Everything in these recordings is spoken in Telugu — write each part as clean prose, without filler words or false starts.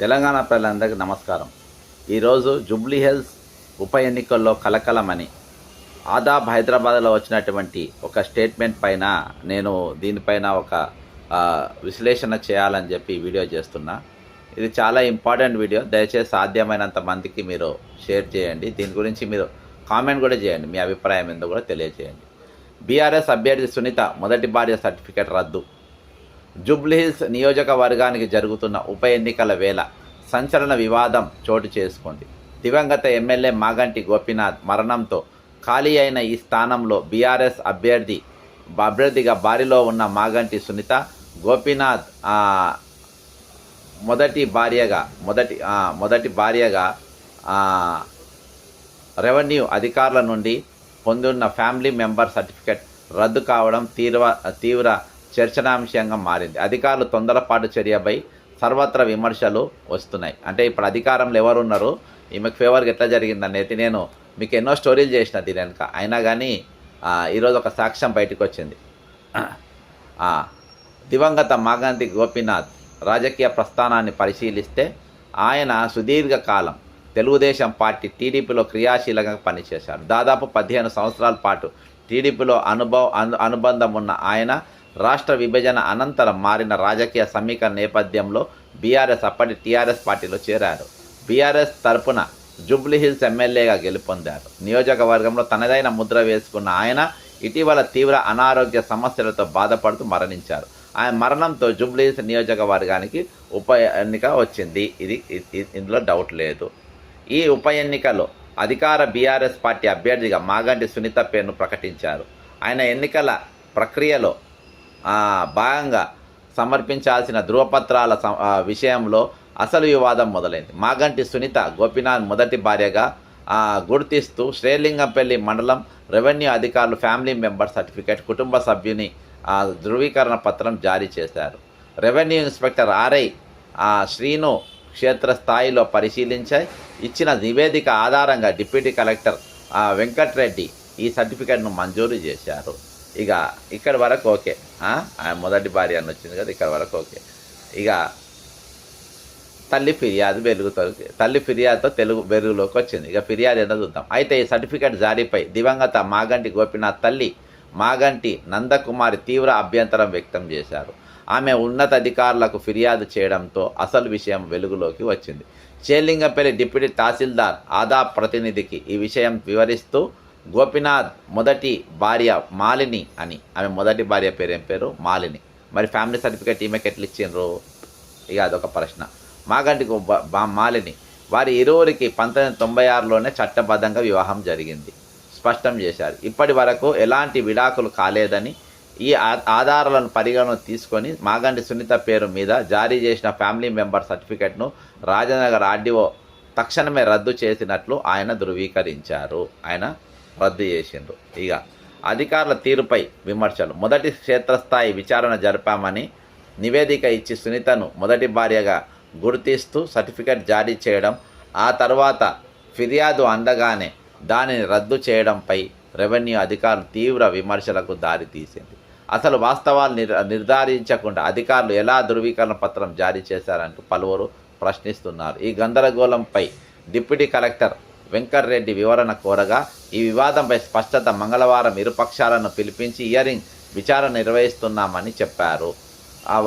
తెలంగాణ ప్రజలందరికీ నమస్కారం. ఈరోజు జూబ్లీ హిల్స్ ఉప ఎన్నికల్లో కలకలమని ఆదాబ్ హైదరాబాద్లో వచ్చినటువంటి ఒక స్టేట్మెంట్ పైన నేను దీనిపైన ఒక విశ్లేషణ చేయాలని చెప్పి వీడియో చేస్తున్నా. ఇది చాలా ఇంపార్టెంట్ వీడియో. దయచేసి సాధ్యమైనంత మందికి మీరు షేర్ చేయండి. దీని గురించి మీరు కామెంట్ కూడా చేయండి. మీ అభిప్రాయం ఏందో కూడా తెలియజేయండి. బీఆర్ఎస్ అభ్యర్థి సునీత మొదటి భార్య సర్టిఫికేట్ రద్దు. జూబ్లీహిల్స్ నియోజకవర్గానికి జరుగుతున్న ఉప ఎన్నికల వేళ సంచలన వివాదం చోటు చేసుకుంది. దివంగత ఎమ్మెల్యే మాగంటి గోపీనాథ్ మరణంతో ఖాళీ అయిన ఈ స్థానంలో బీఆర్ఎస్ అభ్యర్థిగా బారిలో ఉన్న మాగంటి సునీత గోపీనాథ్ మొదటి భార్యగా రెవెన్యూ అధికారుల నుండి పొందున్న ఫ్యామిలీ మెంబర్ సర్టిఫికేట్ రద్దు కావడం తీవ్ర చర్చనాంశంగా మారింది. అధికారులు తొందరపాటు చర్యపై సర్వత్రా విమర్శలు వస్తున్నాయి. అంటే ఇప్పుడు అధికారంలో ఎవరున్నారు, ఈమెకు ఫేవర్గా ఎట్లా జరిగిందనేది నేను మీకు ఎన్నో స్టోరీలు చేసిన దీని వెనుక. అయినా కానీ ఈరోజు ఒక సాక్ష్యం బయటకు వచ్చింది. దివంగత మాగంటి గోపీనాథ్ రాజకీయ ప్రస్థానాన్ని పరిశీలిస్తే ఆయన సుదీర్ఘకాలం తెలుగుదేశం పార్టీ టీడీపీలో క్రియాశీలంగా పనిచేశారు. దాదాపు 15 సంవత్సరాల పాటు టీడీపీలో అనుబంధం ఉన్న ఆయన రాష్ట్ర విభజన అనంతరం మారిన రాజకీయ సమీకరణ నేపథ్యంలో బీఆర్ఎస్ అప్పటి టీఆర్ఎస్ పార్టీలో చేరారు. బీఆర్ఎస్ తరపున జూబ్లీహిల్స్ ఎమ్మెల్యేగా గెలుపొందారు. నియోజకవర్గంలో తనదైన ముద్ర వేసుకున్న ఆయన ఇటీవల తీవ్ర అనారోగ్య సమస్యలతో బాధపడుతూ మరణించారు. ఆయన మరణంతో జూబ్లీహిల్స్ నియోజకవర్గానికి ఉప ఎన్నిక వచ్చింది. ఇందులో డౌట్ లేదు. ఈ ఉప ఎన్నికలో అధికార బీఆర్ఎస్ పార్టీ అభ్యర్థిగా మాగంటి సునీత పేరును ప్రకటించారు. ఆయన ఎన్నికల ప్రక్రియలో భాగంగా సమర్పించాల్సిన ధృవపత్రాల విషయంలో అసలు వివాదం మొదలైంది. మాగంటి సునీత గోపీనాథ్ మొదటి భార్యగా గుర్తిస్తూ శ్రీలింగంపల్లి మండలం రెవెన్యూ అధికారులు ఫ్యామిలీ మెంబర్ సర్టిఫికేట్ కుటుంబ సభ్యుని ధృవీకరణ పత్రం జారీ చేశారు. రెవెన్యూ ఇన్స్పెక్టర్ ఆర్ఐ శ్రీను క్షేత్రస్థాయిలో పరిశీలించి ఇచ్చిన నివేదిక ఆధారంగా డిప్యూటీ కలెక్టర్ వెంకట్రెడ్డి ఈ సర్టిఫికేట్ను మంజూరు చేశారు. ఇక ఇక్కడ వరకు ఓకే. మొదటి భార్య అని వచ్చింది కదా, ఇక్కడ వరకు ఓకే. ఇక తల్లి ఫిర్యాదుతో వెలుగులోకి వచ్చింది. ఇక ఫిర్యాదు ఏంటో చూద్దాం. అయితే ఈ సర్టిఫికేట్ జారీపై దివంగత మాగంటి గోపీనాథ్ తల్లి మాగంటి నందకుమారి తీవ్ర అభ్యంతరం వ్యక్తం చేశారు. ఆమె ఉన్నతాధికారులకు ఫిర్యాదు చేయడంతో అసలు విషయం వెలుగులోకి వచ్చింది. శ్రీలింగంపల్లి డిప్యూటీ తహసీల్దార్ ఆదాబ్ ప్రతినిధికి ఈ విషయం వివరిస్తూ గోపీనాథ్ మొదటి భార్య మాలిని అని, ఆమె మొదటి భార్య పేరు మాలిని, మరి ఫ్యామిలీ సర్టిఫికేట్ ఈమెకి ఎట్లా ఇచ్చిండ్రు? ఇక అదొక ప్రశ్న. మాగంటి మాలిని వారి ఇరువురికి 1996లోనే చట్టబద్ధంగా వివాహం జరిగింది స్పష్టం చేశారు. ఇప్పటి వరకు ఎలాంటి విడాకులు కాలేదని, ఈ ఆధారాలను పరిగణన తీసుకొని మాగంటి సునీత పేరు మీద జారీ చేసిన ఫ్యామిలీ మెంబర్ సర్టిఫికేట్ను రాజనగర్ ఆర్డీఓ తక్షణమే రద్దు చేసినట్లు ఆయన ధృవీకరించారు. ఆయన రద్దు చేసిండ్రు. ఇక అధికారుల తీరుపై విమర్శలు. మొదటి క్షేత్రస్థాయి విచారణ జరిపామని నివేదిక ఇచ్చి సునీతను మొదటి భార్యగా గుర్తిస్తూ సర్టిఫికేట్ జారీ చేయడం, ఆ తర్వాత ఫిర్యాదు అందగానే దానిని రద్దు చేయడంపై రెవెన్యూ అధికారులు తీవ్ర విమర్శలకు దారితీసింది. అసలు వాస్తవాలు నిర్ధారించకుండా అధికారులు ఎలా ధృవీకరణ పత్రం జారీ చేశారంటూ పలువురు ప్రశ్నిస్తున్నారు. ఈ గందరగోళంపై డిప్యూటీ కలెక్టర్ వెంకట్రెడ్డి వివరణ కోరగా ఈ వివాదంపై స్పష్టత మంగళవారం ఇరుపక్షాలను పిలిపించి హియరింగ్ విచారణ నిర్వహిస్తున్నామని చెప్పారు.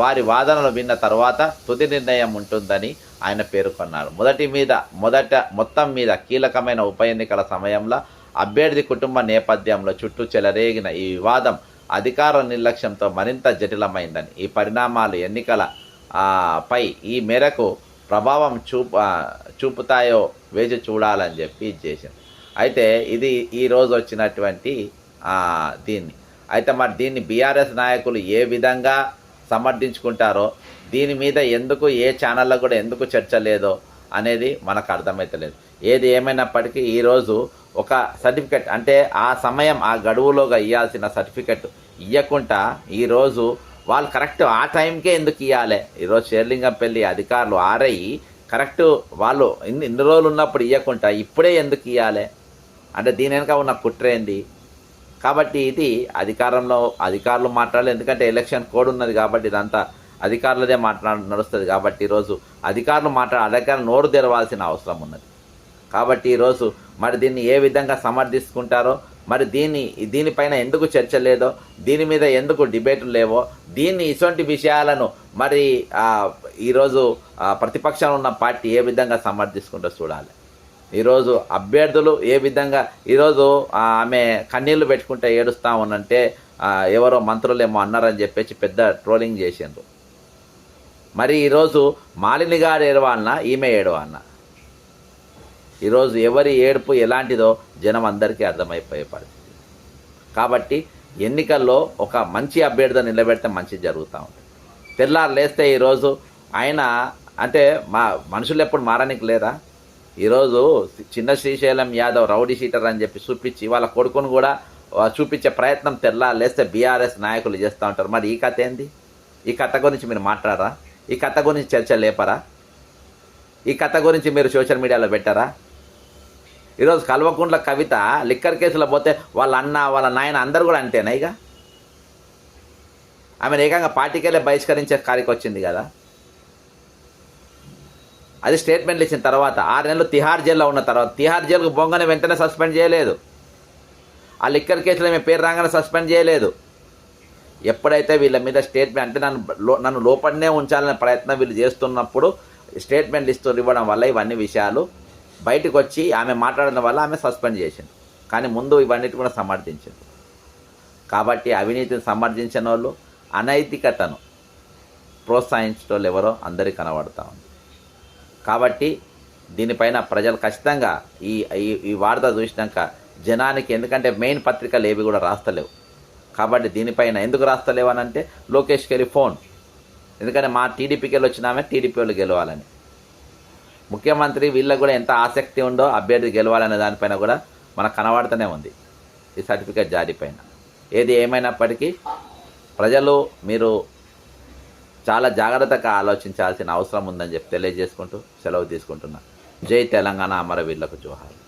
వారి వాదనలు విన్న తర్వాత తుది నిర్ణయం ఉంటుందని ఆయన పేర్కొన్నారు. మొత్తం మీద కీలకమైన ఉప ఎన్నికల సమయంలో అభ్యర్థి కుటుంబ నేపథ్యంలో చుట్టూ చెలరేగిన ఈ వివాదం అధికార నిర్లక్ష్యంతో మరింత జటిలమైందని, ఈ పరిణామాలు ఎన్నికల పై ఈ మేరకు ప్రభావం చూపుతాయో వేచి చూడాలని చెప్పి చేసింది. అయితే ఇది ఈరోజు వచ్చినటువంటి దీన్ని అయితే మరి దీన్ని బీఆర్ఎస్ నాయకులు ఏ విధంగా సమర్థించుకుంటారో, దీని మీద ఎందుకు ఏ ఛానల్లో కూడా ఎందుకు చర్చ లేదో అనేది మనకు అర్థమవుతలేదు. ఏది ఏమైనప్పటికీ ఈరోజు ఒక సర్టిఫికెట్ అంటే ఆ సమయం ఆ గడువులోగా ఇవ్వాల్సిన సర్టిఫికెట్ ఇవ్వకుండా ఈరోజు వాళ్ళు కరెక్ట్ ఆ టైంకే ఎందుకు ఇవ్వాలి? ఈరోజు శ్రీలింగంపల్లి అధికారులు ఆర్ఐ కరెక్ట్ వాళ్ళు ఇన్ని రోజులు ఉన్నప్పుడు ఇవ్వకుండా ఇప్పుడే ఎందుకు ఇవ్వాలి అంటే దీని వెనక ఉన్న కుట్ర ఏంది? కాబట్టి ఇది అధికారులు మాట్లాడాలి. ఎందుకంటే ఎలక్షన్ కోడ్ ఉన్నది కాబట్టి ఇదంతా అధికారులదే నడుస్తుంది. కాబట్టి ఈరోజు అధికారులు నోరు తెరవాల్సిన అవసరం ఉన్నది. కాబట్టి ఈరోజు మరి దీన్ని ఏ విధంగా సమర్థించుకుంటారో, మరి దీనిపైన ఎందుకు చర్చ లేదో, దీని మీద ఎందుకు డిబేట్లు లేవో, ఇటువంటి విషయాలను మరి ఈరోజు ప్రతిపక్షంలో ఉన్న పార్టీ ఏ విధంగా సమర్థించుకుంటూ చూడాలి. ఈరోజు అభ్యర్థులు ఏ విధంగా ఈరోజు ఆమె కన్నీళ్లు పెట్టుకుంటే ఏడుస్తూ ఉన్నంటే ఎవరో మంత్రులేమో అన్నారని చెప్పేసి పెద్ద ట్రోలింగ్ చేసిండ్రు. మరి ఈరోజు మాలిని గారు ఏడవాలన్నా ఈమె ఏడవాలన్నా ఈరోజు ఎవరి ఏడుపు ఎలాంటిదో జనం అందరికీ అర్థమైపోయే పరిస్థితి. కాబట్టి ఎన్నికల్లో ఒక మంచి అభ్యర్థిని నిలబెడితే మంచి జరుగుతూ ఉంటుంది. తెల్లారు లేస్తే ఈరోజు ఆయన అంటే మనుషులు ఎప్పుడు మారనికి లేదా? ఈరోజు చిన్న శ్రీశైలం యాదవ్ రౌడీ షీటర్ అని చెప్పి చూపించి వాళ్ళ కొడుకును కూడా చూపించే ప్రయత్నం తెల్లారు లేస్తే బీఆర్ఎస్ నాయకులు చేస్తూ ఉంటారు. మరి ఈ కథ ఏంది? ఈ కథ గురించి మీరు మాట్లాడరా? ఈ కథ గురించి చర్చ లేపరా? ఈ కథ గురించి మీరు సోషల్ మీడియాలో పెట్టారా? ఈరోజు కల్వకుంట్ల కవిత లిక్కర్ కేసులో పోతే వాళ్ళ అన్న వాళ్ళ నాయన అందరూ కూడా అంతేనా? ఇక ఆమెను ఏకంగా పార్టీకెళ్ళే బహిష్కరించే కార్యకి వచ్చింది కదా. అది స్టేట్మెంట్లు ఇచ్చిన తర్వాత 6 నెలలు తిహార్ జైల్లో ఉన్న తర్వాత తిహార్ జైలుకు బొంగని వెంటనే సస్పెండ్ చేయలేదు. ఆ లిక్కర్ కేసులో మేము పేరు రాగానే సస్పెండ్ చేయలేదు. ఎప్పుడైతే వీళ్ళ మీద స్టేట్మెంట్ అంటే నన్ను లోపలనే ఉంచాలనే ప్రయత్నం వీళ్ళు చేస్తున్నప్పుడు స్టేట్మెంట్లు ఇవ్వడం వల్ల ఇవన్నీ విషయాలు బయటకు వచ్చి ఆమె మాట్లాడడం వల్ల ఆమె సస్పెండ్ చేసింది. కానీ ముందు ఇవన్నిటి కూడా సమర్థించింది. కాబట్టి అవినీతిని సమర్థించిన వాళ్ళు అనైతికతను ప్రోత్సహించడం వాళ్ళు ఎవరో అందరికీ కనబడుతూ ఉంది. కాబట్టి దీనిపైన ప్రజలు ఖచ్చితంగా ఈ వార్త చూసినాక జనానికి, ఎందుకంటే మెయిన్ పత్రికలు ఏవి కూడా రాస్తలేవు. కాబట్టి దీనిపైన ఎందుకు రాస్తలేవు అని అంటే లోకేష్కి వెళ్ళి ఫోన్, ఎందుకంటే మా టీడీపీకి వెళ్ళి వచ్చినామే టీడీపీ వాళ్ళు గెలవాలని. ముఖ్యమంత్రి వీళ్ళకు కూడా ఎంత ఆసక్తి ఉందో అభ్యర్థి గెలవాలనే దానిపైన కూడా మనకు కనబడుతూనే ఉంది ఈ సర్టిఫికేట్ జారీ పైన. ఏది ఏమైనప్పటికీ ప్రజలు మీరు చాలా జాగ్రత్తగా ఆలోచించాల్సిన అవసరం ఉందని చెప్పి తెలియజేసుకుంటూ సెలవు తీసుకుంటున్నా. జై తెలంగాణ, అమరవీరులకు జోహార్.